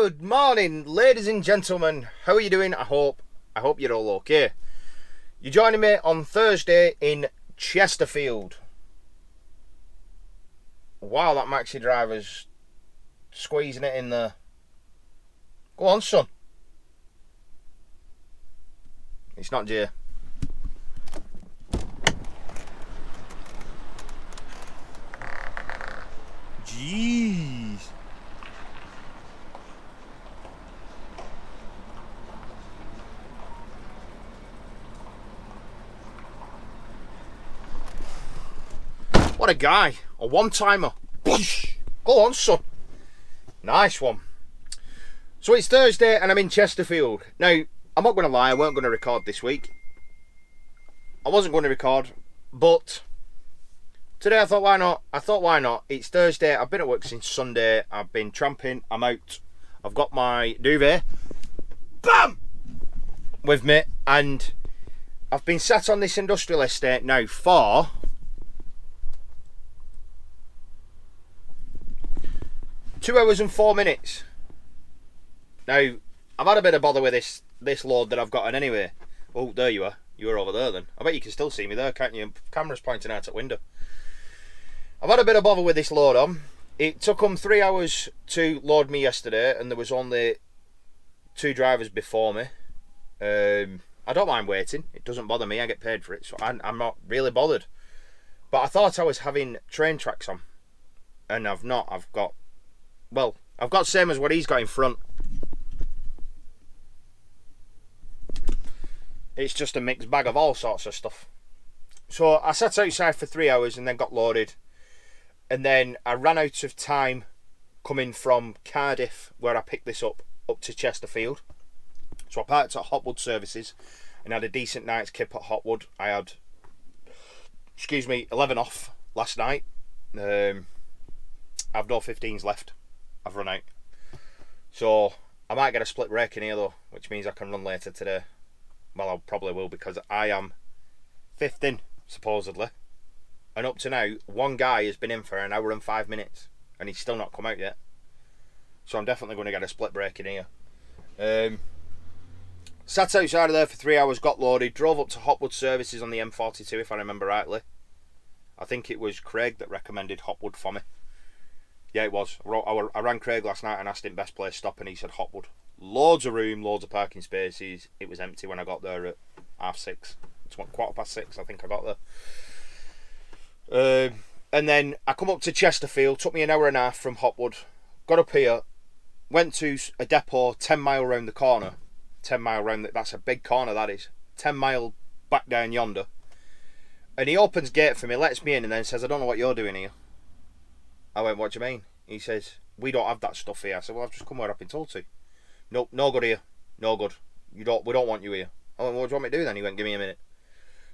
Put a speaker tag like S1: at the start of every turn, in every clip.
S1: Good morning, ladies and gentlemen. How are you doing? I hope you're all okay. You're joining me on Thursday in Chesterfield. Wow, that maxi driver's squeezing it in there. Go on, son. It's not Jay. Jeez. What a guy. A one-timer. Go on, son. Nice one. So it's Thursday and I'm in Chesterfield. Now, I'm not going to lie, I weren't going to record this week. I wasn't going to record, but today I thought, why not? Why not? It's Thursday. I've been at work since Sunday. I've been tramping. I'm out. I've got my duvet. BAM! With me. And I've been sat on this industrial estate now for 2 hours and 4 minutes. Now, I've had a bit of bother with this load that I've got on anyway. Oh, there you are. You were over there then. I bet you can still see me there, can't you? Camera's pointing out at window. I've had a bit of bother with this load on. It took them 3 hours to load me yesterday, and there was only 2 drivers before me. I don't mind waiting. It doesn't bother me. I get paid for it, so I'm not really bothered. But I thought I was having train tracks on, and I've not. I've got same as what he's got in front. It's just a mixed bag of all sorts of stuff. So I sat outside for 3 hours and then got loaded. And then I ran out of time coming from Cardiff, where I picked this up to Chesterfield. So I parked at Hotwood Services and had a decent night's kip at Hotwood. I had, 11 off last night. I've no 15s left. I've run out. So I might get a split break in here though, which means I can run later today. Well, I probably will, because I am 5th in, supposedly. And up to now, one guy has been in for an hour and 5 minutes, and he's still not come out yet. So I'm definitely going to get a split break in here. Sat outside of there for 3 hours, got loaded, drove up to Hotwood Services on the M42, if I remember rightly. I think it was Craig that recommended Hotwood for me. Yeah, it was. I rang Craig last night and asked him best place stop, and he said Hotwood. Loads of room, loads of parking spaces. It was empty when I got there at 6:30. It's 6:15, I think I got there. And then I come up to Chesterfield. Took me an hour and a half from Hotwood. Got up here. Went to a depot 10 mile round the corner. 10 mile round. That's a big corner, that is. 10 mile back down yonder. And he opens gate for me, lets me in, and then says, I don't know what you're doing here. I went, what do you mean? He says, we don't have that stuff here. I said, well, I've just come where I've been told to. Nope, no good here. No good. We don't want you here. I went, what do you want me to do then? He went, give me a minute.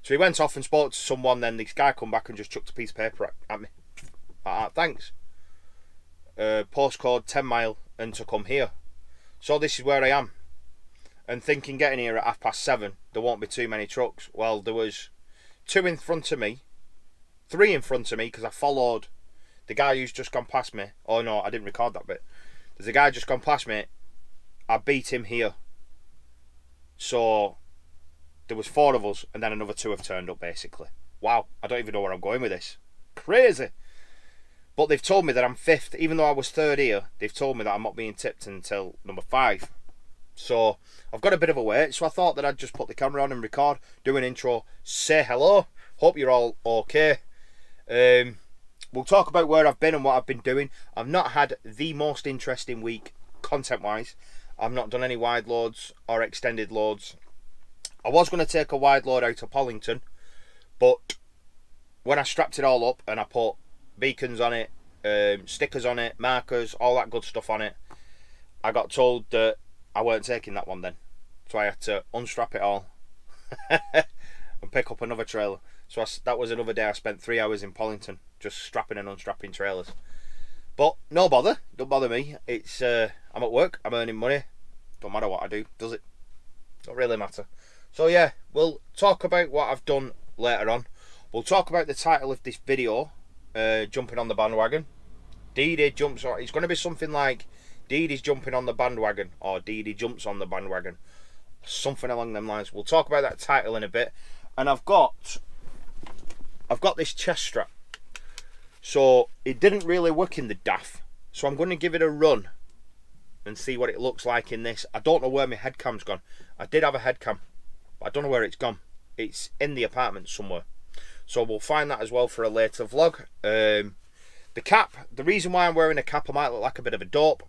S1: So he went off and spoke to someone. Then this guy come back and just chucked a piece of paper at me. Thanks. Postcode 10 mile and to come here. So this is where I am. And thinking getting here at 7:30, there won't be too many trucks. Well, there was 2 in front of me. 3 in front of me, because I followed the guy who's just gone past me. Oh no, I didn't record that bit. There's a guy just gone past me. I beat him here. So there was 4 of us, and then another 2 have turned up basically. Wow, I don't even know where I'm going with this. Crazy. But they've told me that I'm 5th, even though I was 3rd here. They've told me that I'm not being tipped until number 5. So I've got a bit of a wait. So I thought that I'd just put the camera on and record, do an intro, say hello. Hope you're all okay. We'll talk about where I've been and what I've been doing. I've not had the most interesting week content-wise. I've not done any wide loads or extended loads. I was going to take a wide load out of Pollington, but when I strapped it all up and I put beacons on it, stickers on it, markers, all that good stuff on it, I got told that I weren't taking that one then. So I had to unstrap it all and pick up another trailer. So that was another day I spent 3 hours in Pollington just strapping and unstrapping trailers. But no bother, don't bother me. It's I'm at work, I'm earning money. Don't matter what I do, does it? Don't really matter. So yeah, we'll talk about what I've done later on. We'll talk about the title of this video, jumping on the bandwagon. Deady jumps on. It's going to be something like Deady's jumping on the bandwagon, or Deady jumps on the bandwagon. Something along them lines. We'll talk about that title in a bit. And I've got this chest strap. So it didn't really work in the DAF. So I'm going to give it a run and see what it looks like in this. I don't know where my head cam's gone. I did have a head cam, but I don't know where it's gone. It's in the apartment somewhere. So we'll find that as well for a later vlog. The cap, the reason why I'm wearing a cap, I might look like a bit of a dope,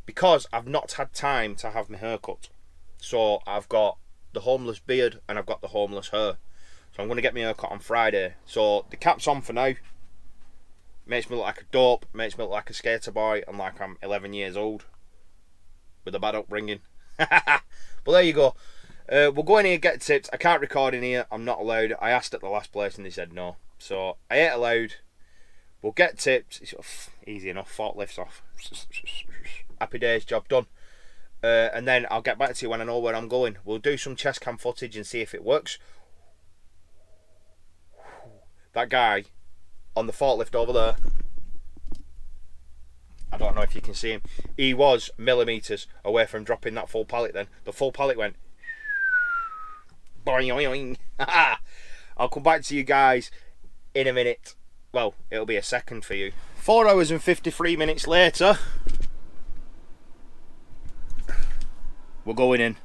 S1: because I've not had time to have my hair cut. So I've got the homeless beard and I've got the homeless hair. So I'm going to get my hair cut on Friday. So the cap's on for now. Makes me look like a dope, makes me look like a skater boy, and like I'm 11 years old with a bad upbringing. But there you go. We'll go in here, get tips. I can't record in here, I'm not allowed. I asked at the last place and they said no. So I ain't allowed. We'll get tips. It's easy enough, forklifts off. Happy days, job done. And then I'll get back to you when I know where I'm going. We'll do some chest cam footage and see if it works. That guy on the forklift over there, I don't know if you can see him, he was millimetres away from dropping that full pallet then. The full pallet went boing. I'll come back to you guys in a minute. Well, it'll be a second for you. 4 hours and 53 minutes later, we're going in.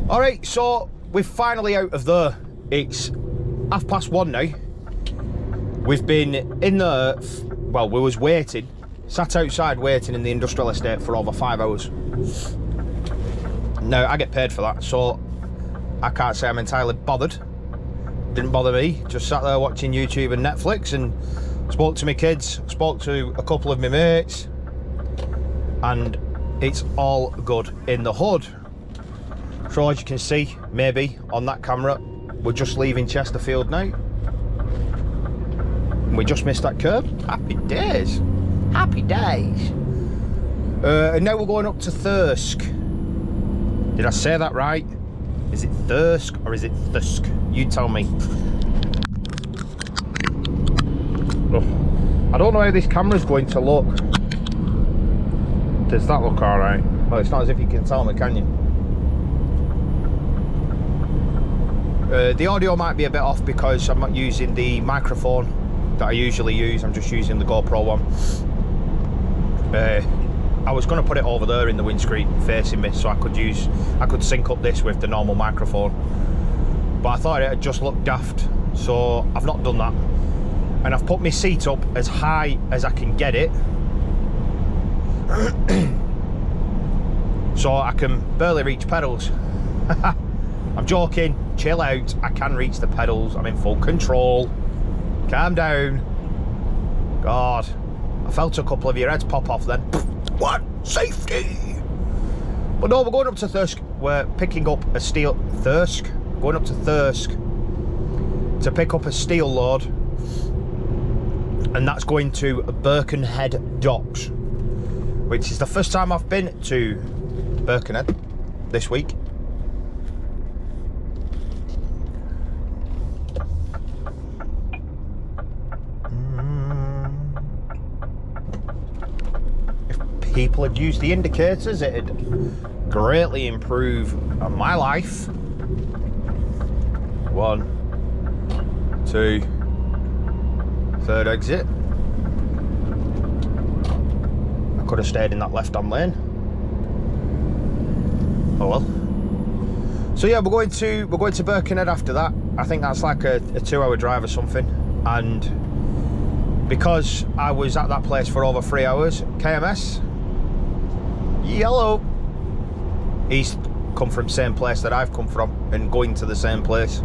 S1: Alright, so we're finally out of there. It's 1:30 now. We've been in there, well, we was waiting, sat outside waiting in the industrial estate for over 5 hours. Now, I get paid for that, so I can't say I'm entirely bothered. Didn't bother me, just sat there watching YouTube and Netflix and spoke to my kids, spoke to a couple of my mates, and it's all good in the hood. So as you can see, maybe on that camera, we're just leaving Chesterfield now. We just missed that curb. Happy days. Happy days. And now we're going up to Thirsk. Did I say that right? Is it Thirsk or is it Thirsk? You tell me. Oh, I don't know how this camera's going to look. Does that look alright? Well, it's not as if you can tell me, can you? The audio might be a bit off because I'm not using the microphone that I usually use. I'm just using the GoPro one. I was going to put it over there in the windscreen facing me so I could sync up this with the normal microphone, but I thought it had just looked daft, so I've not done that. And I've put my seat up as high as I can get it so I can barely reach pedals. I'm joking, chill out, I can reach the pedals, I'm in full control. Calm down. God, I felt a couple of your heads pop off then. What? Safety! But no, we're going up to Thirsk. We're picking up a steel... Thirsk? Going up to Thirsk to pick up a steel load. And that's going to Birkenhead Docks, which is the first time I've been to Birkenhead this week. People had used the indicators, it'd greatly improve my life. 1, 2, third exit. I could have stayed in that left-hand lane. Oh well. So yeah, we're going to Birkenhead after that. I think that's like a 2-hour drive or something. And because I was at that place for over 3 hours, KMS. Yellow. He's come from the same place that I've come from and going to the same place.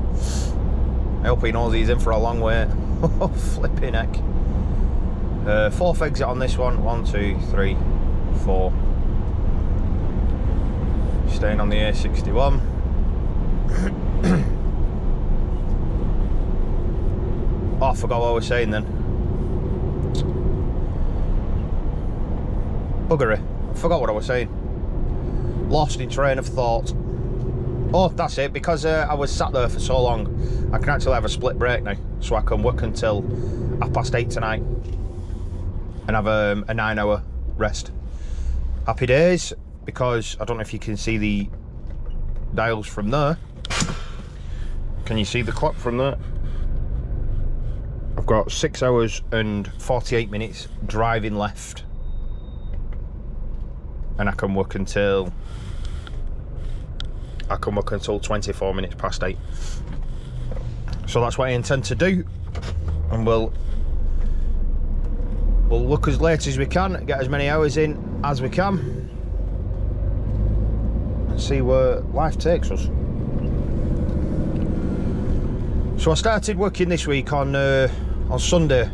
S1: I hope he knows he's in for a long wait. Oh, flipping heck. 4th exit on this one. 1, 2, 3, 4. Staying on the A61. Oh, I forgot what I was saying then. Buggery. I forgot what I was saying. Lost in train of thought. Oh, that's it. Because I was sat there for so long, I can actually have a split break now. So I can work until 8:30 tonight. And have a 9-hour rest. Happy days, because I don't know if you can see the dials from there. Can you see the clock from there? I've got 6 hours and 48 minutes driving left, and I can work until 24 minutes past 8. So that's what I intend to do, and we'll look as late as we can, get as many hours in as we can, and see where life takes us. So I started working this week on Sunday.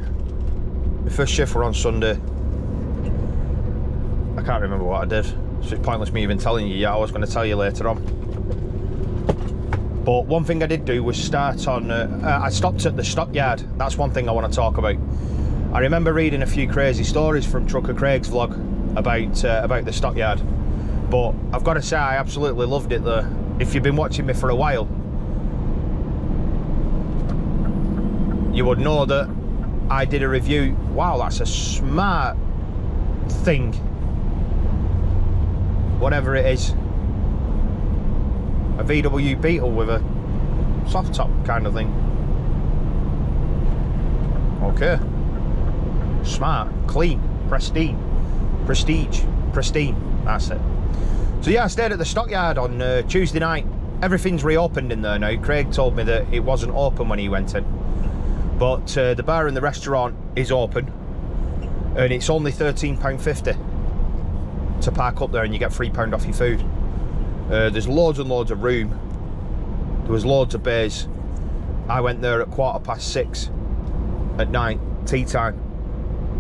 S1: The first shift were on Sunday. I can't remember what I did, so it's pointless me even telling you yet. I was going to tell you later on. But one thing I did do was start on, I stopped at the stockyard. That's one thing I want to talk about. I remember reading a few crazy stories from Trucker Craig's vlog about the stockyard. But I've got to say, I absolutely loved it there. If you've been watching me for a while, you would know that I did a review. Wow, that's a smart thing. Whatever it is. A VW Beetle with a soft top kind of thing. Okay. Smart, clean, pristine. That's it. So yeah, I stayed at the stockyard on Tuesday night. Everything's reopened in there now. Craig told me that it wasn't open when he went in. But the bar and the restaurant is open, and it's only £13.50 to park up there, and you get £3 off your food. There's loads and loads of room. There was loads of bays. I went there at 6:15 at night, tea time,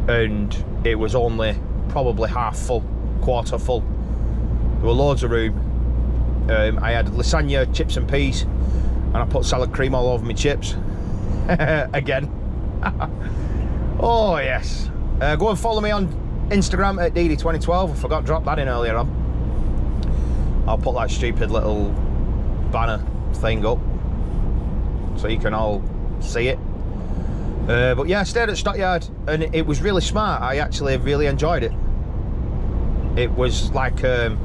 S1: and it was only probably half full, quarter full. There were loads of room. I had lasagna, chips and peas, and I put salad cream all over my chips. Again. Oh yes. Go and follow me on Instagram at Deady 2012. I forgot to drop that in earlier on. I'll put that stupid little banner thing up so you can all see it. But yeah, I stayed at Stockyard, and it was really smart. I actually really enjoyed it. It was like a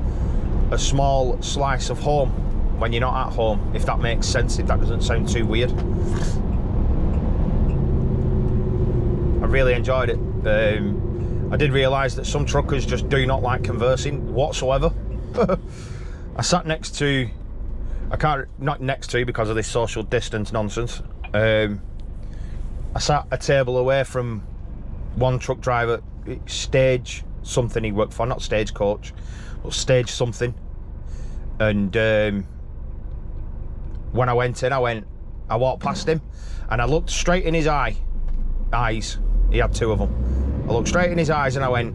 S1: small slice of home when you're not at home, if that makes sense, if that doesn't sound too weird. I really enjoyed it. I did realise that some truckers just do not like conversing whatsoever. I sat next to, not next to because of this social distance nonsense. I sat a table away from one truck driver, Stage something he worked for, not Stagecoach, but Stage something. And when I went in, I walked past him, and I looked straight in his eyes. He had two of them. I looked straight in his eyes and I went,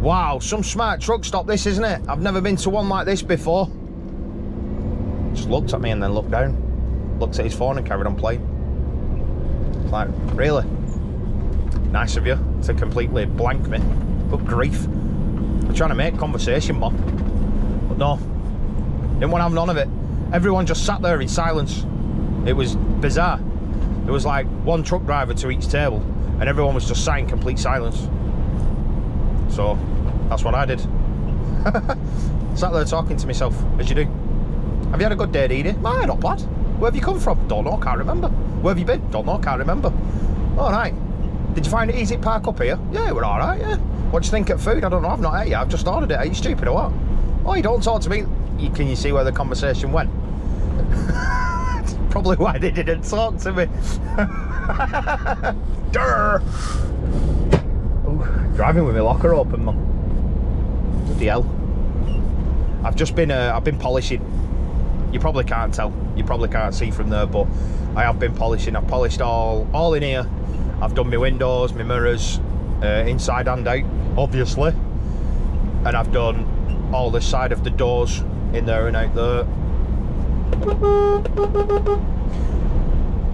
S1: wow, some smart truck stop this, isn't it? I've never been to one like this before. Just looked at me and then looked down, looked at his phone and carried on playing. Like, really? Nice of you to completely blank me. Good grief. I'm trying to make conversation, man. But no, didn't want to have none of it. Everyone just sat there in silence. It was bizarre. There was like one truck driver to each table, and everyone was just sat in complete silence. So that's what I did. Sat there talking to myself, as you do. Have you had a good day, Deady? Nah, not bad. Where have you come from? Don't know, can't remember. Where have you been? Don't know, can't remember. All right. Did you find it easy to park up here? Yeah, we're all right, yeah. What do you think of food? I don't know, I've not ate yet. I've just ordered it. Are you stupid or what? Oh, you don't talk to me. Can you see where the conversation went? Probably why they didn't talk to me. Durr. Ooh, driving with my locker open, man. Bloody hell. I've been polishing. You probably can't tell. You probably can't see from there, but I have been polishing. I've polished all in here. I've done my windows, my mirrors, inside and out, obviously. And I've done all the side of the doors in there and out there.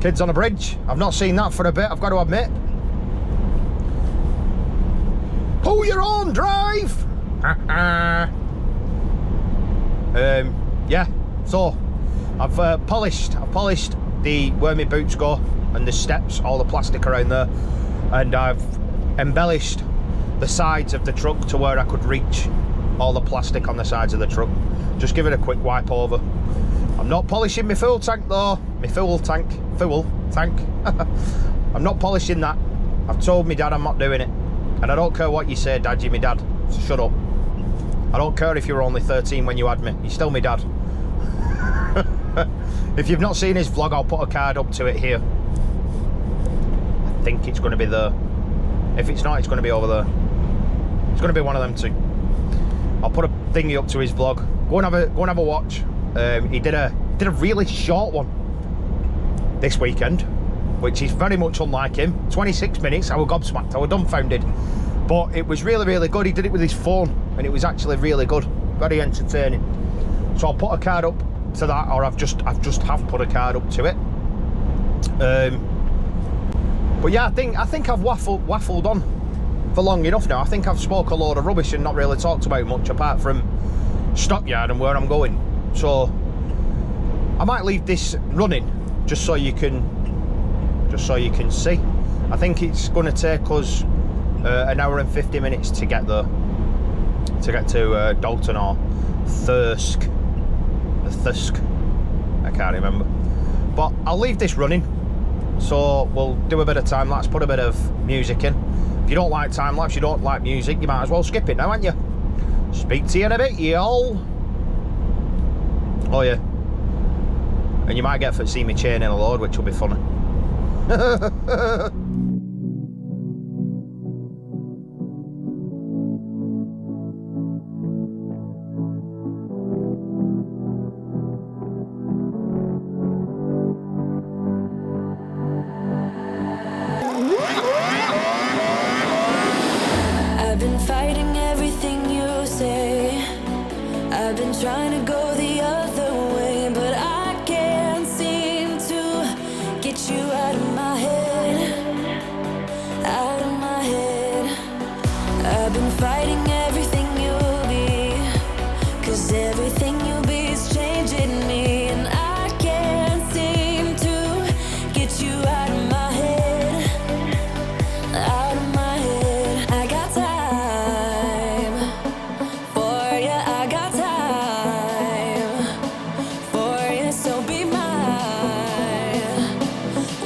S1: Kids on a bridge. I've not seen that for a bit, I've got to admit. Pull your own drive. Yeah, so I've polished the where my boots go and the steps, all the plastic around there, and I've embellished the sides of the truck to where I could reach all the plastic on the sides of the truck. Just give it a quick wipe over. I'm not polishing my fuel tank though. My fuel tank. I'm not polishing that. I've told my dad I'm not doing it. And I don't care what you say, Dad, you're my dad. So shut up. I don't care if you were only 13 when you had me. You're still my dad. If you've not seen his vlog, I'll put a card up to it here. I think it's going to be there. If it's not, it's going to be over there. It's going to be one of them two. I'll put a thingy up to his vlog. Go and have a watch. He did a really short one this weekend, which is very much unlike him. 26 minutes. I was gobsmacked. I was dumbfounded. But it was really, really good. He did it with his phone, and it was actually really good. Very entertaining. So I'll put a card up to that, or I've just put a card up to it. But yeah, I think I've waffled on for long enough now. I think I've spoke a load of rubbish and not really talked about much apart from Stockyard and where I'm going. So I might leave this running just so you can see. I think it's going to take us an hour and 50 minutes to get there, to get to Dalton or Thirsk. I can't remember. But I'll leave this running. So we'll do a bit of time lapse, put a bit of music in. If you don't like time lapse, you don't like music, you might as well skip it now, aren't you? Speak to you in a bit, y'all. Oh yeah. And you might get to see me chain in a load, which will be funny.
S2: I've been fighting everything you say. I've been trying to go the other way, but I can't seem to get you out of my head. Out of my head. I've been fighting everything you'll be, 'cause everything you'll be is changing me, and I can't seem to get you out of my head. Out of my head. I got time for you. I got time for you. So be mine.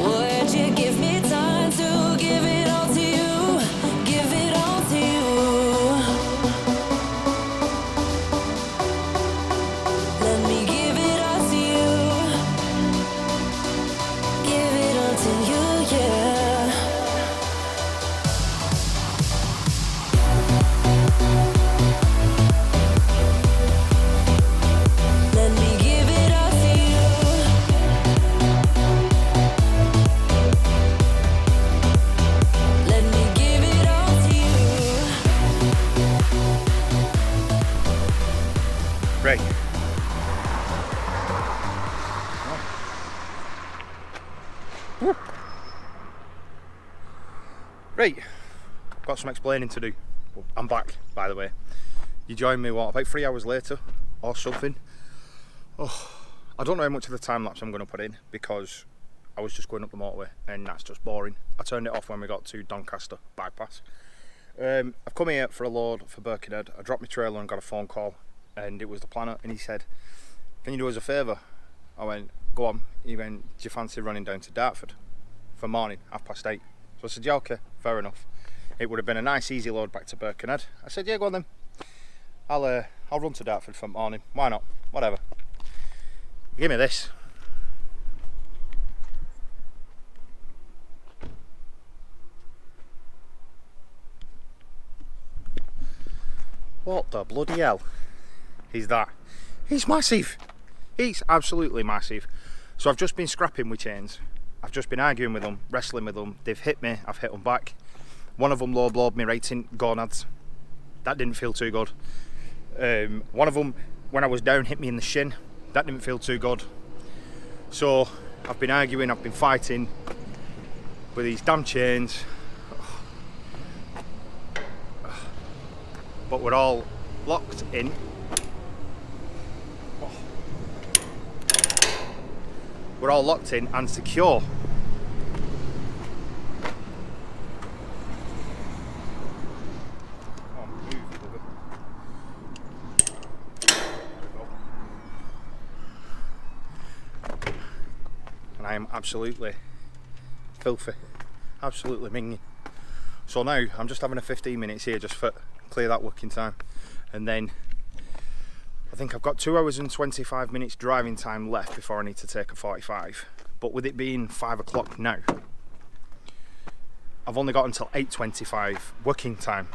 S2: Would you give me time to give it all to you? Give it all to you. Let me give it all to you. Give it all to you, yeah. Let me give it all to you. Let me give it all to you.
S1: Right. Right. Got some explaining to do. I'm back, by the way. You joined me, what, about 3 hours later or something? Oh, I don't know how much of the time lapse I'm going to put in because I was just going up the motorway and that's just boring. I turned it off when we got to Doncaster bypass. I've come here for a load for Birkenhead. I dropped my trailer and got a phone call, and it was the planner, and he said, "Can you do us a favour?" I went, "Go on." He went, "Do you fancy running down to Dartford for morning, 8:30?" So I said, "Yeah, okay, fair enough." It would have been a nice easy load back to Birkenhead. I said, "Yeah, go on then. I'll run to Dartford for morning. Why not? Whatever." Give me this. What the bloody hell is that? He's massive. He's absolutely massive. So I've just been scrapping with chains. I've just been arguing with them, wrestling with them. They've hit me, I've hit them back. One of them low-blowed me rating gonads. That didn't feel too good. One of them, when I was down, hit me in the shin. That didn't feel too good. So I've been arguing, I've been fighting with these damn chains. But we're all locked in. We're all locked in and secure. I am absolutely filthy, absolutely minging. So now I'm just having a 15 minutes here just for clear that working time, and then I think I've got 2 hours and 25 minutes driving time left before I need to take a 45. But with it being 5 o'clock now, I've only got until 8:25 working time.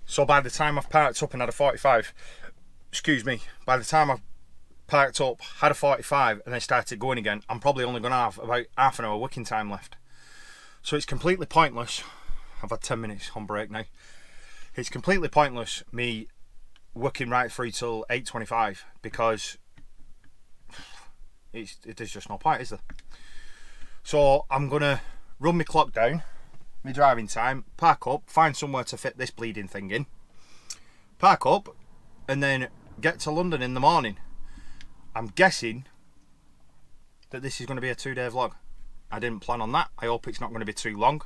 S1: So by the time I've parked up and had a 45, by the time I've parked up, had a 45 and then started going again, I'm probably only going to have about half an hour working time left. So it's completely pointless. I've had 10 minutes on break now. It's completely pointless me working right through till 8:25 because there's just no point, is there? So I'm going to run my clock down, my driving time, park up, find somewhere to fit this bleeding thing in, park up, and then get to London in the morning. I'm guessing that this is going to be a 2-day vlog. I didn't plan on that. I hope it's not going to be too long.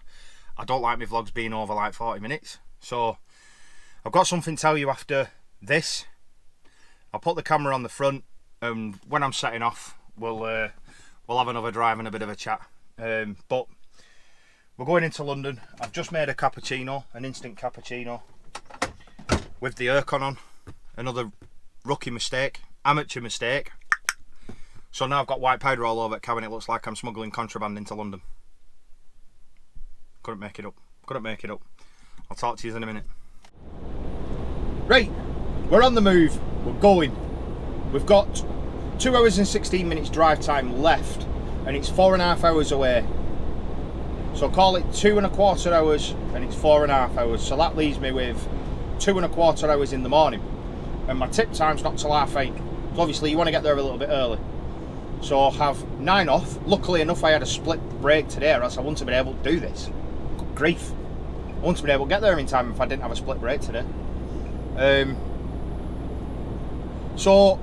S1: I don't like my vlogs being over like 40 minutes. So I've got something to tell you after this. I'll put the camera on the front, and when I'm setting off, we'll have another drive and a bit of a chat. But we're going into London. I've just made a cappuccino, an instant cappuccino, with the aircon on. Another rookie mistake, amateur mistake. So now I've got white powder all over it, and it looks like I'm smuggling contraband into London. Couldn't make it up. I'll talk to you in a minute. Right, we're on the move. We're going. We've got 2 hours and 16 minutes drive time left, and it's 4.5 hours away. So call it 2.25 hours, and it's 4.5 hours. So that leaves me with 2.25 hours in the morning, and my tip time's not till 8:30. So obviously you want to get there a little bit early. So I'll have 9 off. Luckily enough, I had a split break today, or else I wouldn't have been able to do this. Good grief. I wouldn't have been able to get there in time if I didn't have a split break today. So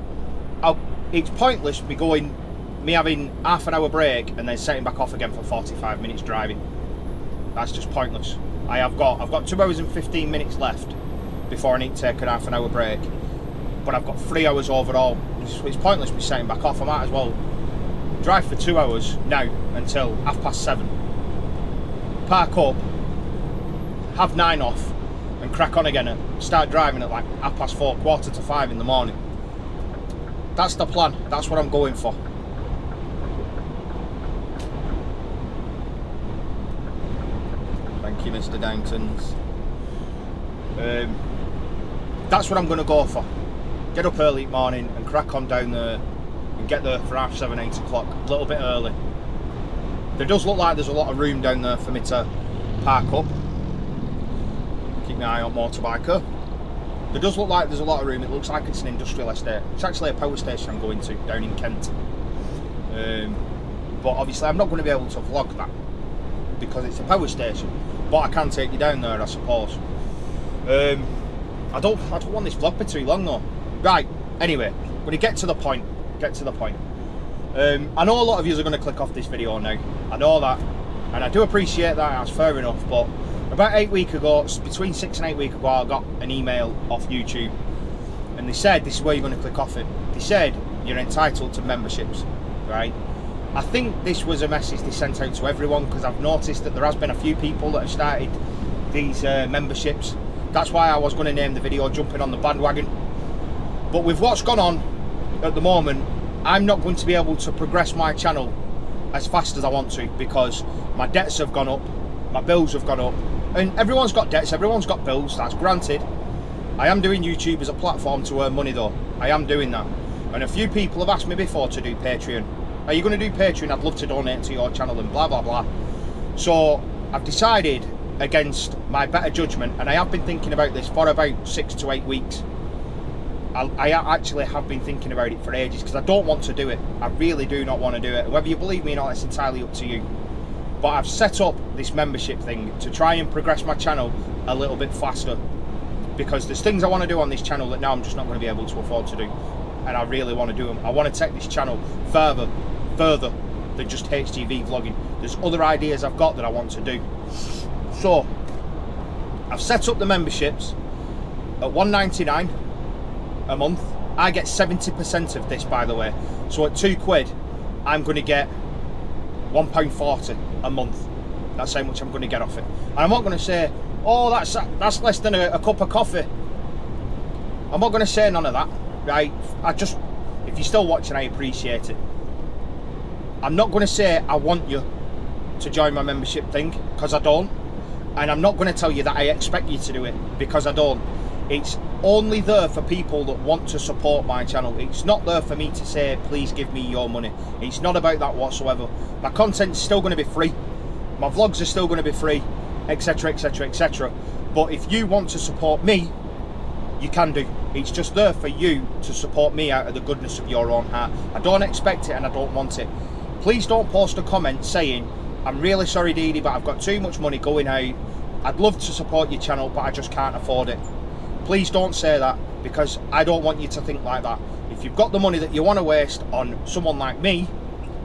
S1: it's pointless me having half an hour break and then setting back off again for 45 minutes driving. That's just pointless. I've got 2 hours and 15 minutes left before I need to take a half an hour break, but I've got 3 hours overall. It's pointless me setting back off. I might as well drive for 2 hours now until 7:30, park up, have 9 off, and crack on again and start driving at like 4:30, 4:45 in the morning. That's the plan. That's what I'm going for. Thank you, Mr. Downtons. That's what I'm going to go for. Get up early in the morning and crack on down there and get there for 7:30, 8 o'clock, a little bit early. There does look like there's a lot of room down there for me to park up. Keep my eye on motorbiker. There does look like there's a lot of room. It looks like it's an industrial estate. It's actually a power station I'm going to down in Kent. But obviously I'm not going to be able to vlog that because it's a power station. But I can take you down there, I suppose. I don't want this vlog to be too long though. Right, anyway, when you get to the point. I know a lot of you are going to click off this video now. I know that, and I do appreciate that. That's fair enough. But about 8 weeks ago, between 6 and 8 weeks ago, I got an email off YouTube, and they said this is where you're going to click off it. They said you're entitled to memberships, right? I think this was a message they sent out to everyone because I've noticed that there has been a few people that have started these memberships. That's why I was going to name the video "Jumping on the Bandwagon." But with what's gone on at the moment, I'm not going to be able to progress my channel as fast as I want to because my debts have gone up, my bills have gone up, and everyone's got debts, everyone's got bills, that's granted. I am doing YouTube as a platform to earn money though. I am doing that. And a few people have asked me before to do Patreon. Are you going to do Patreon? I'd love to donate to your channel and blah blah blah. So I've decided against my better judgment, and I have been thinking about this for about 6 to 8 weeks. I actually have been thinking about it for ages because I don't want to do it. I really do not want to do it. Whether you believe me or not, it's entirely up to you. But I've set up this membership thing to try and progress my channel a little bit faster because there's things I want to do on this channel that now I'm just not going to be able to afford to do, and I really want to do them. I want to take this channel further than just HGV vlogging. There's other ideas I've got that I want to do. So I've set up the memberships at £1.99 a month. I get 70% of this, by the way. So at £2 I'm going to get £1.40 a month. That's how much I'm going to get off it. And I'm not going to say, oh, that's less than a cup of coffee. I'm not going to say none of that, right? If you're still watching, I appreciate it. I'm not going to say I want you to join my membership thing, because I don't. And I'm not going to tell you that I expect you to do it, because I don't. It's only there for people that want to support my channel. It's not there for me to say, please give me your money. It's not about that whatsoever. My content's still going to be free. My vlogs are still going to be free, etc, etc, etc. But if you want to support me, you can do. It's just there for you to support me out of the goodness of your own heart. I don't expect it and I don't want it. Please don't post a comment saying, I'm really sorry, Deady, but I've got too much money going out. I'd love to support your channel, but I just can't afford it. Please don't say that, because I don't want you to think like that. If you've got the money that you want to waste on someone like me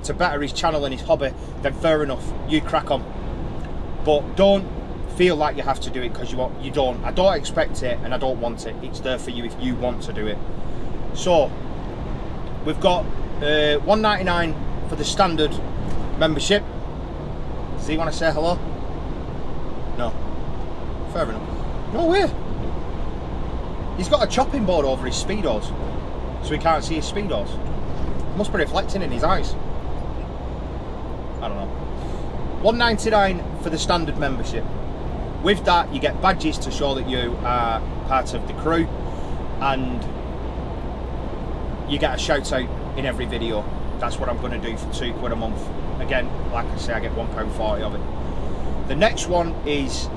S1: to better his channel and his hobby, then fair enough, you crack on. But don't feel like you have to do it, because you don't. I don't expect it and I don't want it. It's there for you if you want to do it. So we've got $1.99 for the standard membership. Does he want to say hello? No. Fair enough. No way. He's got a chopping board over his speedos, so he can't see his speedos. Must be reflecting in his eyes. I don't know. $1.99 for the standard membership. With that, you get badges to show that you are part of the crew, and you get a shout out in every video. That's what I'm going to do for £2 a month. Again, like I say, I get £1.40 of it. The next one is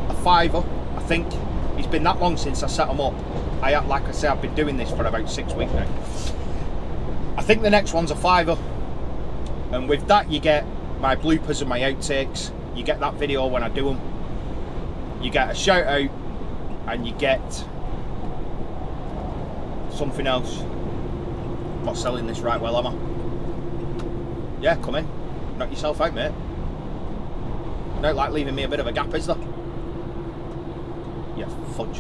S1: a £5, I think. It's been that long since I set them up. Like I say, I've been doing this for about 6 weeks now. I think the next one's a £5, and with that you get my bloopers and my outtakes. You get that video when I do them. You get a shout out, and you get something else. I'm not selling this right well, am I? Yeah, come in. Knock yourself out, mate. You don't like leaving me a bit of a gap, is there? Yeah, fudge.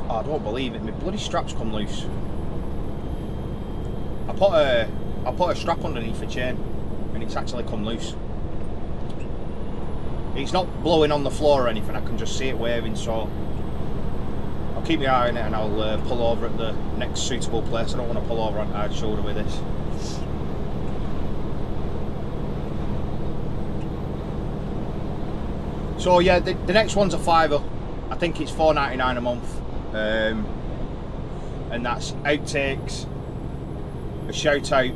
S1: Oh, I don't believe it. My bloody strap's come loose. I put a strap underneath the chain, and it's actually come loose. It's not blowing on the floor or anything. I can just see it waving, so I'll keep my eye on it, and I'll pull over at the next suitable place. I don't want to pull over on hard shoulder with this. So yeah, the next one's a £5. I think it's $4.99 a month, and that's outtakes, a shout out,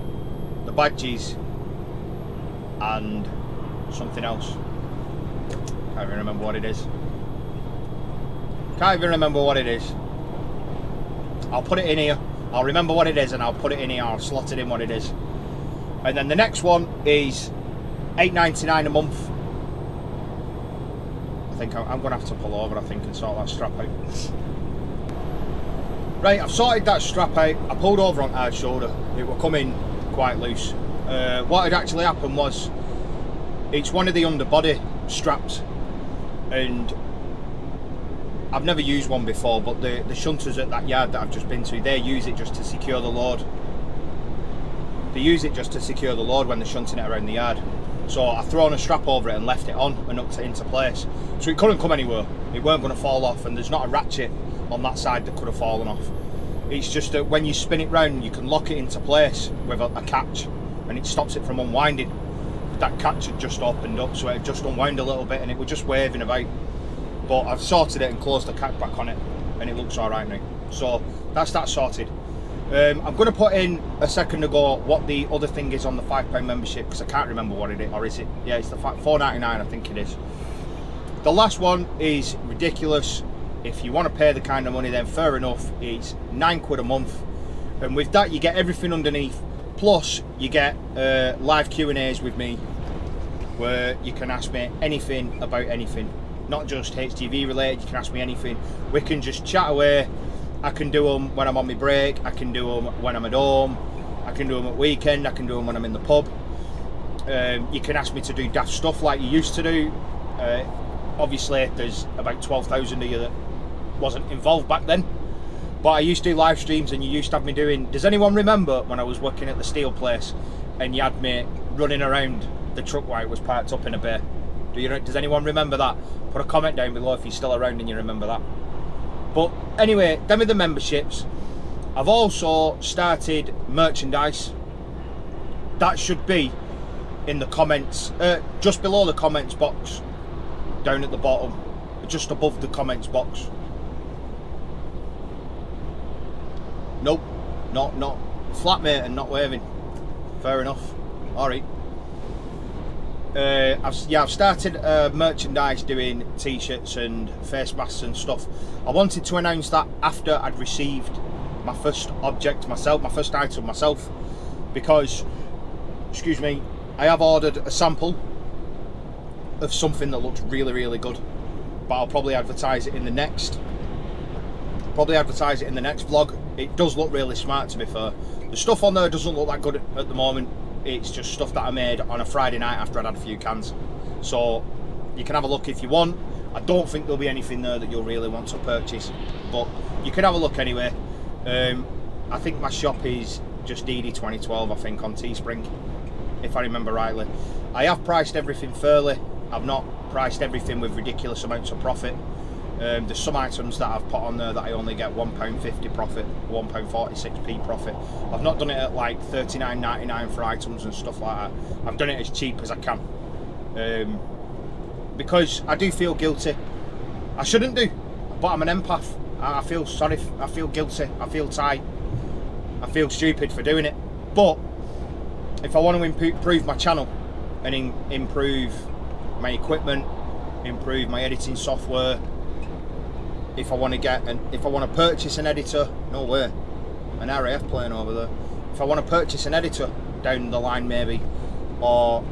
S1: the badges, and something else. Can't even remember what it is. I'll put it in here. I'll remember what it is and I'll put it in here. I'll slot it in what it is. And then the next one is $8.99 a month. I think I'm going to have to pull over, I think, and sort that strap out. Right, I've sorted that strap out. I pulled over on hard shoulder. It will come in quite loose. What had actually happened was, it's one of the underbody straps, and I've never used one before, but the shunters at that yard that I've just been to, they use it just to secure the load. They use it just to secure the load when they're shunting it around the yard. So I've thrown a strap over it and left it on and hooked it into place. So it couldn't come anywhere. It weren't going to fall off, and there's not a ratchet on that side that could have fallen off. It's just that when you spin it round, you can lock it into place with a catch, and it stops it from unwinding. That catch had just opened up, so it had just unwound a little bit, and it was just waving about. But I've sorted it and closed the catch back on it, and it looks all right now. So that's that sorted. I'm going to put in a second ago what the other thing is on the £5 membership, because I can't remember what it is, or is it? Yeah, it's the $4.99, I think it is. The last one is ridiculous. If you want to pay the kind of money, then fair enough. It's £9 a month, and with that you get everything underneath. Plus you get live Q&As with me, where you can ask me anything about anything, not just HTV related. You can ask me anything. We can just chat away. I can do them when I'm on my break, I can do them when I'm at home, I can do them at weekend, I can do them when I'm in the pub. You can ask me to do daft stuff like you used to do. Obviously there's about 12,000 of you that wasn't involved back then, But I used to do live streams, and you used to have me doing... Does anyone remember when I was working at the steel place and you had me running around the truck while it was parked up in a bay? Does anyone remember that? Put a comment down below if you're still around and you remember that. But anyway, them are the memberships. I've also started merchandise. That should be in the comments, just below the comments box, down at the bottom, just above the comments box. Nope, not flatmate and not waving. Fair enough. All right. I've started merchandise, doing t-shirts and face masks and stuff. I wanted to announce that after I'd received my first object myself, my first item myself, because, excuse me, I have ordered a sample of something that looks really, really good, but I'll probably advertise it in the next. Vlog. It does look really smart, to be fair. The stuff on there doesn't look that good at the moment. It's just stuff that I made on a Friday night after I'd had a few cans. So you can have a look if you want. I don't think there'll be anything there that you'll really want to purchase, but you can have a look anyway. I think my shop is just Deady 2012, I think, on Teespring, if I remember rightly. I have priced everything fairly. I've not priced everything with ridiculous amounts of profit. There's some items that I've put on there that I only get £1.50 profit, £1.46p profit. I've not done it at like $39.99 for items and stuff like that. I've done it as cheap as I can, because I do feel guilty. I shouldn't do, but I'm an empath. I feel sorry, I feel guilty, I feel tight, I feel stupid for doing it. But if I want to improve my channel and improve my equipment, improve my editing software, if I want to purchase an editor, no way, an RAF plane over there. If I want to purchase an editor down the line maybe, or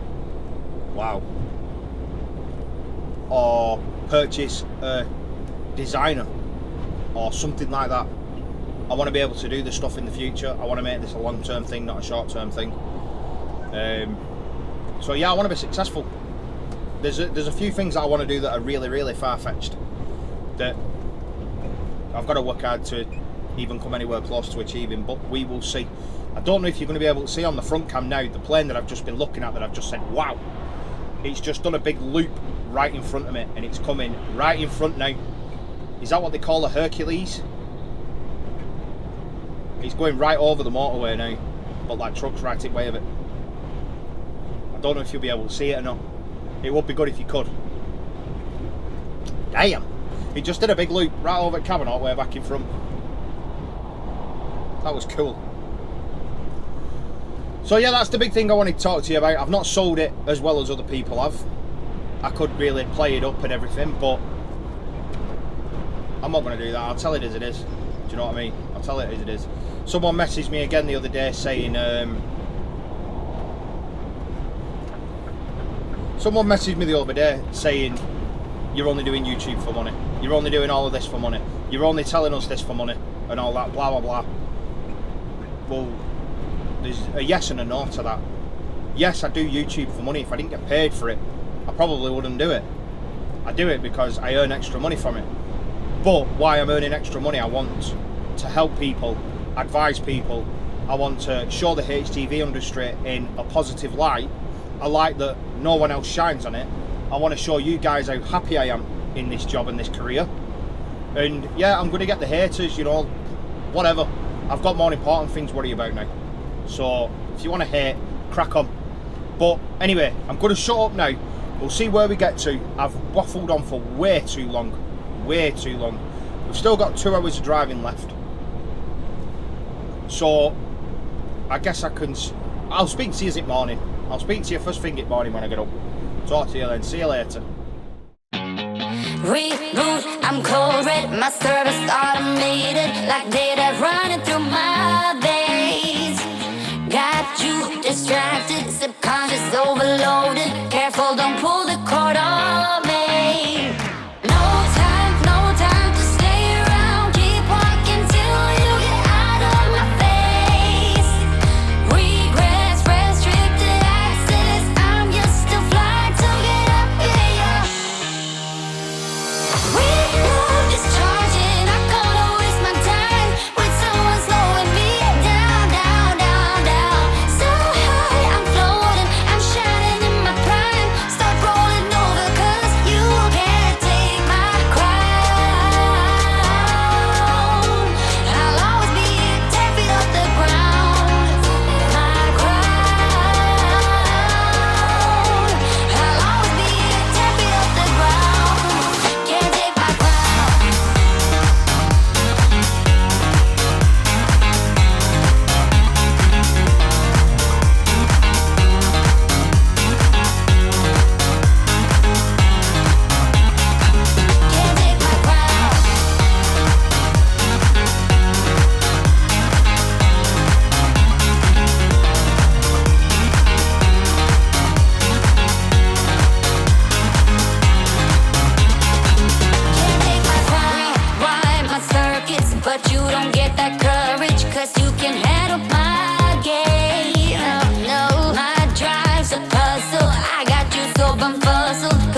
S1: purchase a designer or something like that, I want to be able to do this stuff in the future. I want to make this a long-term thing, not a short-term thing. So yeah, I want to be successful. There's a few things that I want to do that are really, really far-fetched, that I've got to work hard to even come anywhere close to achieving, but we will see. I don't know if you're going to be able to see on the front cam now, the plane that I've just been looking at, that I've just said, wow, it's just done a big loop right in front of me, and it's coming right in front now. Is that what they call a Hercules? It's going right over the motorway now, but like trucks right in way of it. I don't know if you'll be able to see it or not. It would be good if you could. Damn! It just did a big loop right over at cabin all the way back in front. That was cool. So yeah, that's the big thing I wanted to talk to you about. I've not sold it as well as other people have. I could really play it up and everything, but I'm not going to do that. I'll tell it as it is. Do you know what I mean? I'll tell it as it is. Someone messaged me again the other day saying, you're only doing YouTube for money. You're only doing all of this for money. You're only telling us this for money and all that, blah, blah, blah. Well, there's a yes and a no to that. Yes, I do YouTube for money. If I didn't get paid for it, I probably wouldn't do it. I do it because I earn extra money from it. But why I'm earning extra money, I want to help people, advise people. I want to show the HTV industry in a positive light, a light that no one else shines on it. I want to show you guys how happy I am in this job and this career. And yeah, I'm going to get the haters, you know, whatever. I've got more important things to worry about now. So if you want to hate, crack on. But anyway, I'm going to shut up now. We'll see where we get to. I've waffled on for way too long. Way too long. We've still got 2 hours of driving left. So I guess I'll speak to you in the morning. I'll speak to you first thing in the morning when I get up. Talk to you then. See you later.
S2: Reboot, I'm cold red, my service automated, like data running through my veins. Got you distracted, subconscious overloaded. Careful, don't pull the cord on me. No time to stay around. Keep walking till you get out of my face. Regrets, restricted access. I'm just a flight to get up here. We move discharging. I can't waste my time.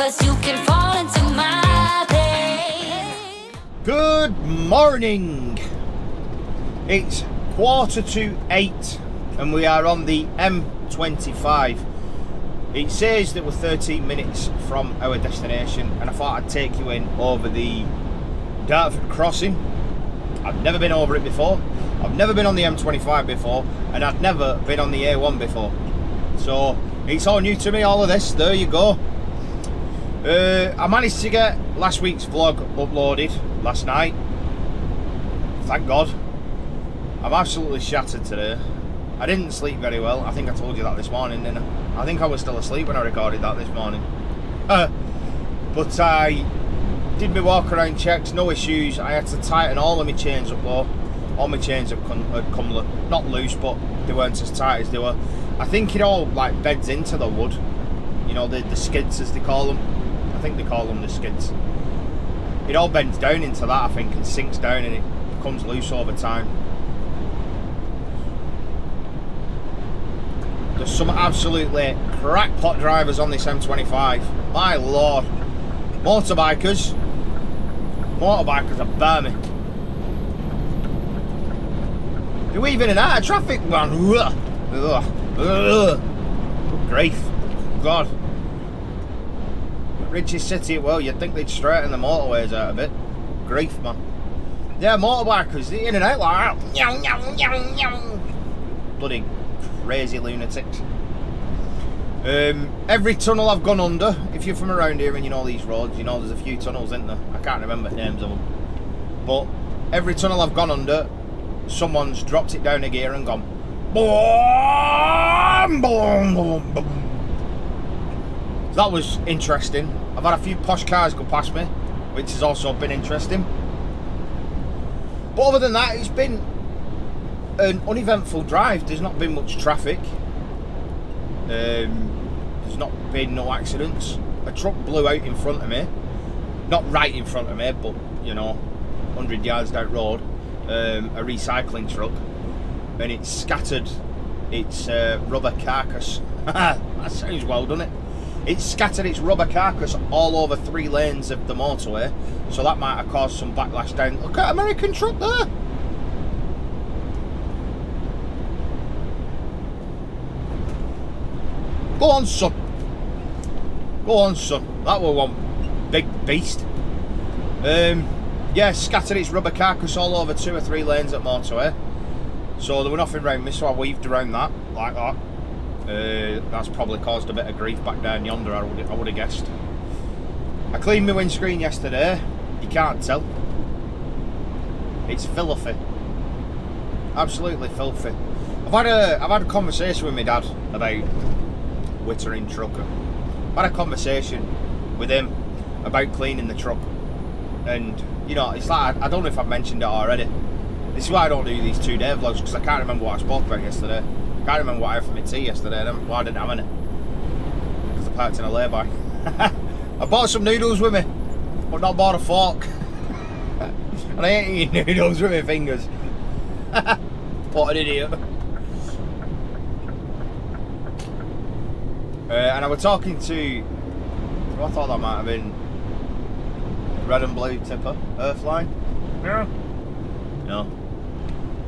S2: us, you can fall into my bed.
S1: Good morning. It's 7:45 and we are on the M25. It says that we're 13 minutes from our destination, and I thought I'd take you in over the Dartford crossing. I've never been over it before. I've never been on the M25 before, and I've never been on the A1 before. So it's all new to me, all of this. There you go. I managed to get last week's vlog uploaded last night. Thank God. I'm absolutely shattered today. I didn't sleep very well. I think I told you that this morning, didn't I? I think I was still asleep when I recorded that this morning. But I did my walk around checks, no issues. I had to tighten all of my chains up though. All my chains had come not loose, but they weren't as tight as they were. I think it all like beds into the wood. You know, the skids as they call them. I think they call them the skids. It all bends down into that, I think, and sinks down, and it becomes loose over time. There's some absolutely crackpot drivers on this M25. My lord. Motorbikers are bare me. They're weaving in and out of traffic, man. Good grief. God. Richest city, well, you'd think they'd straighten the motorways out a bit. Grief, man. Yeah, motorbikers, they're in and out like that. Bloody crazy lunatics. Every tunnel I've gone under, if you're from around here and you know these roads, you know there's a few tunnels, isn't there? I can't remember the names of them. But every tunnel I've gone under, someone's dropped it down a gear and gone boom, boom, boom, boom. So that was interesting. I've had a few posh cars go past me, which has also been interesting. But other than that, it's been an uneventful drive. There's not been much traffic. There's not been no accidents. A truck blew out in front of me. Not right in front of me, but you know, 100 yards down the road. A recycling truck, and it scattered its rubber carcass. That sounds well, doesn't it? It scattered its rubber carcass all over 3 lanes of the motorway, so that might have caused some backlash down. Look at American truck there. Go on, son. Go on, son. That was one big beast. Yeah, scattered its rubber carcass all over 2 or 3 lanes at motorway. So there was nothing around me, so I weaved around that, like that. That's probably caused a bit of grief back down yonder, I would have guessed. I cleaned my windscreen yesterday. You can't tell. It's filthy. Absolutely filthy. I've had a conversation with my dad about wittering truck. I had a conversation with him about cleaning the truck, and you know, it's like, I don't know if I've mentioned it already. This is why I don't do these 2-day vlogs, because I can't remember what I spoke about yesterday. I can't remember what I had for my tea yesterday. Why I didn't have any, because I parked in a lay-by. I bought some noodles with me, but not bought a fork. And I ain't eating noodles with my fingers. What an idiot. And I was talking to, I thought that might have been red and blue tipper, Earthline. Yeah. No.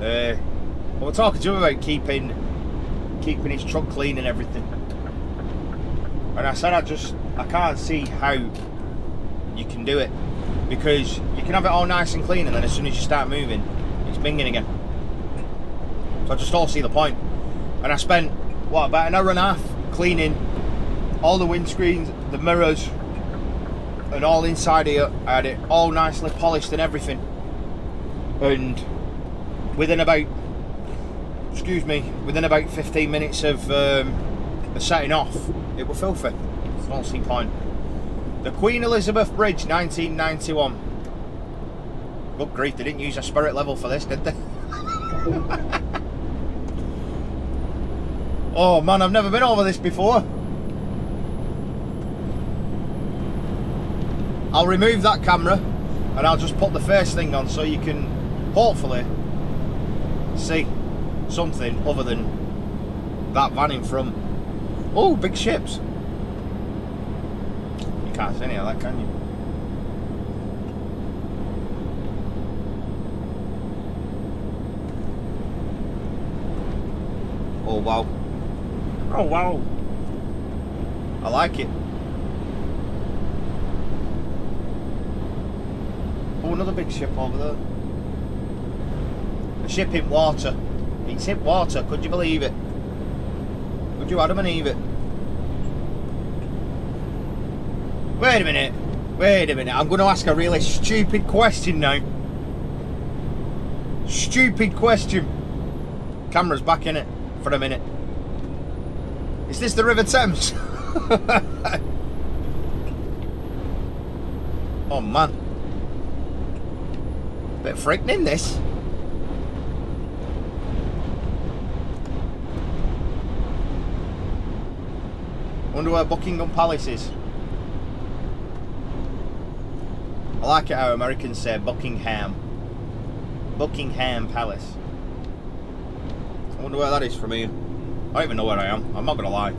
S1: I was talking to him about keeping his truck clean and everything. And I said I can't see how you can do it, because you can have it all nice and clean, and then as soon as you start moving, it's binging again. So I just don't see the point. And I spent, what, about an hour and a half cleaning all the windscreens, the mirrors, and all inside here. I had it all nicely polished and everything. And within about 15 minutes of setting off, it was filthy. I don't see point. The Queen Elizabeth Bridge, 1991. Good grief, they didn't use a spirit level for this, did they? Oh man, I've never been over this before. I'll remove that camera and I'll just put the face thing on so you can hopefully see something other than that van in front. Oh, big ships. You can't see any of that, can you? Oh wow. Oh wow. I like it. Oh, another big ship over there. A ship in water. It's in water, could you believe it? Could you Adam and Eve it? Wait a minute. Wait a minute. I'm going to ask a really stupid question now. Stupid question. Camera's back in it for a minute. Is this the River Thames? Oh man. Bit frightening this. Wonder where Buckingham Palace is. I like it how Americans say Buckingham. Buckingham Palace. I wonder where that is from here. I don't even know where I am. I'm not going to lie.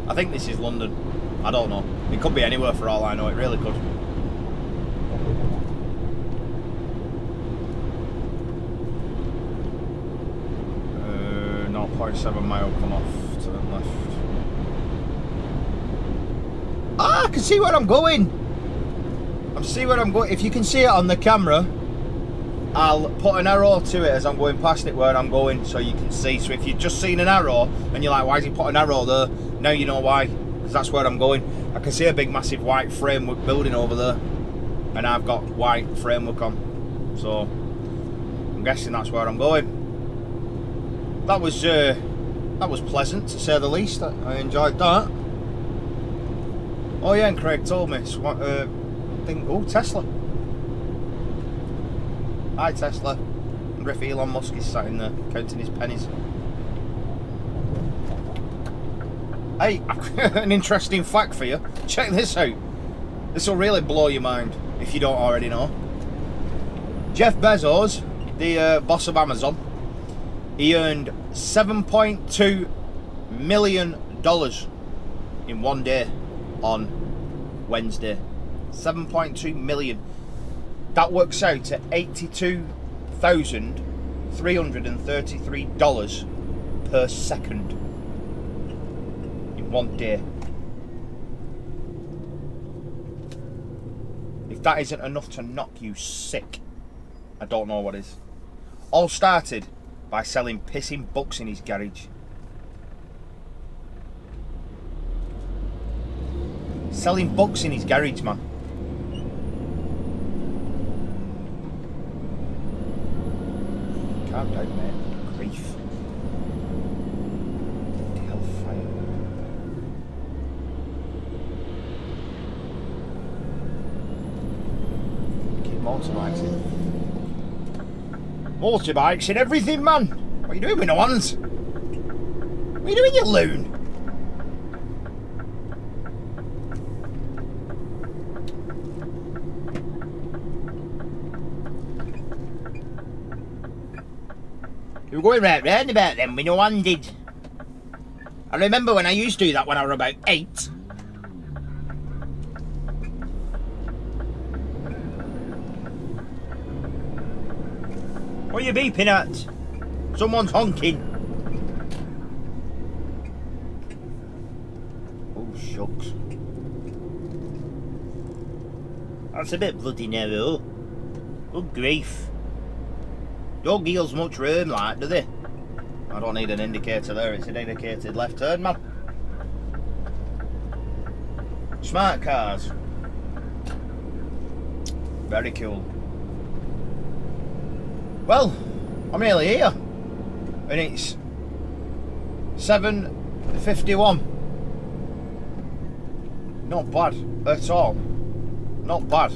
S1: I think this is London. I don't know. It could be anywhere for all I know. It really could. 0.7 mile come off to the left. Ah, I can see where I'm going. I see where I'm going. If you can see it on the camera, I'll put an arrow to it as I'm going past it where I'm going, so you can see. So if you've just seen an arrow and you're like, why has he put an arrow there? Now you know why, because that's where I'm going. I can see a big massive white framework building over there, and I've got white framework on, so I'm guessing that's where I'm going. That was pleasant, to say the least. I enjoyed that. Oh yeah, and Craig told me, oh, Tesla. Hi Tesla. And if Elon Musk is sat in there counting his pennies. Hey, an interesting fact for you. Check this out. This will really blow your mind if you don't already know. Jeff Bezos, the boss of Amazon, he earned $7.2 million in one day on Wednesday. 7.2 million. That works out at $82,333 per second in one day. If that isn't enough to knock you sick, I don't know what is. All started by selling pissing books in his garage. Selling books in his garage, man. Calm down, mate. Grief. Hellfire. Keep motorbikes in. Motorbikes and everything, man. What are you doing with no hands? What are you doing, you loon? You were going right round about them with no handed. I remember when I used to do that when I was about 8. What are you beeping at? Someone's honking. Oh, shucks. That's a bit bloody narrow. Good grief. Don't give us much room, like, do they? I don't need an indicator there. It's an indicated left turn, man. Smart cars. Very cool. Well, I'm nearly here, and it's 7:51. Not bad at all. Not bad.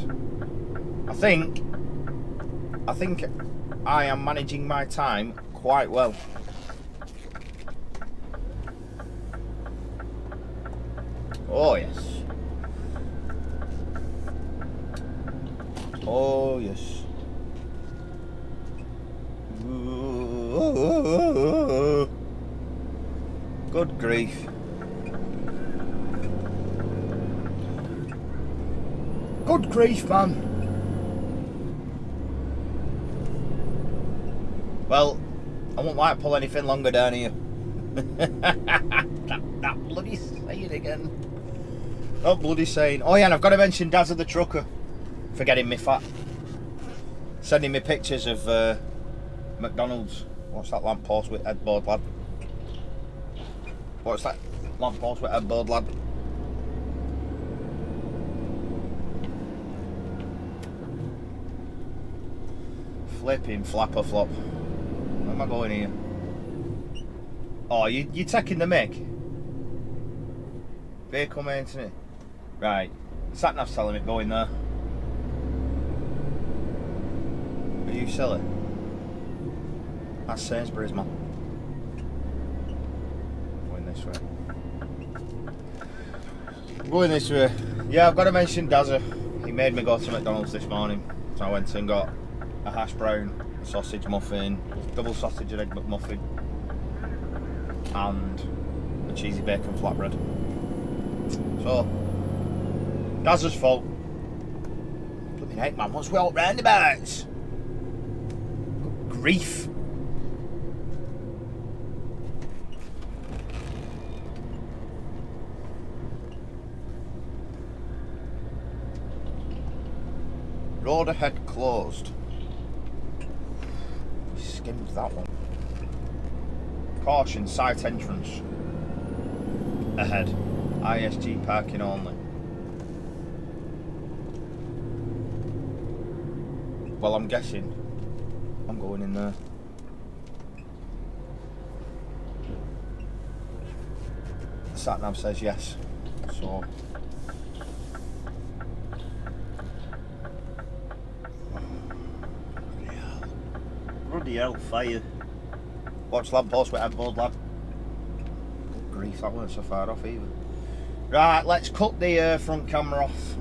S1: I think I am managing my time quite well. Oh yes. Oh yes. Good grief. Good grief, man. Well, I won't like pull anything longer down here. that bloody saying again. Oh, bloody saying. Oh yeah, and I've got to mention Dazza the trucker for getting me fat. Sending me pictures of McDonald's. What's that lamppost with headboard, lad? What's that lamppost with headboard, lad? Flipping flapper flop. Where am I going here? Oh, you're taking the mic? Vehicle maintenance. Right. Sat-nav's telling me going there. Are you silly? That's Sainsbury's, man. Going this way. Going this way. Yeah, I've got to mention Dazza. He made me go to McDonald's this morning. So I went and got a hash brown, a sausage muffin, double sausage and egg McMuffin, and a cheesy bacon flatbread. So, Dazza's fault. Blooming heck, man, what's with all roundabouts? Good grief. Road ahead closed. We skimmed that one. Caution, site entrance. Ahead. ISG parking only. Well, I'm guessing I'm going in there. The sat nav says yes. So bloody hell, fire. Watch lamppost with headboard, lad. Good grief, that weren't so far off either. Right, let's cut the front camera off.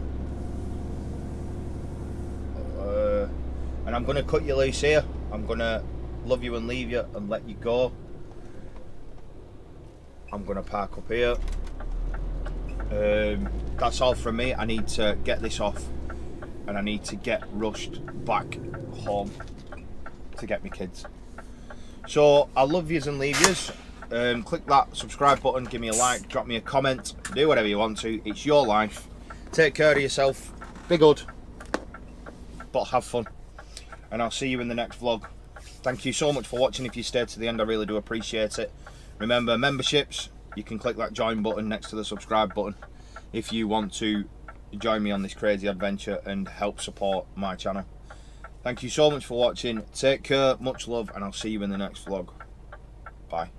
S1: And I'm going to cut you loose here. I'm going to love you and leave you and let you go. I'm going to park up here. That's all from me. I need to get this off and I need to get rushed back home to get my kids. So I love yous and leave yous. Click that subscribe button, give me a like, drop me a comment, do whatever you want to. It's your life. Take care of yourself. Be good, but have fun. And I'll see you in the next vlog. Thank you so much for watching. If you stayed to the end, I really do appreciate it. Remember, memberships, you can click that join button next to the subscribe button if you want to join me on this crazy adventure and help support my channel. Thank you so much for watching. Take care, much love, and I'll see you in the next vlog. Bye.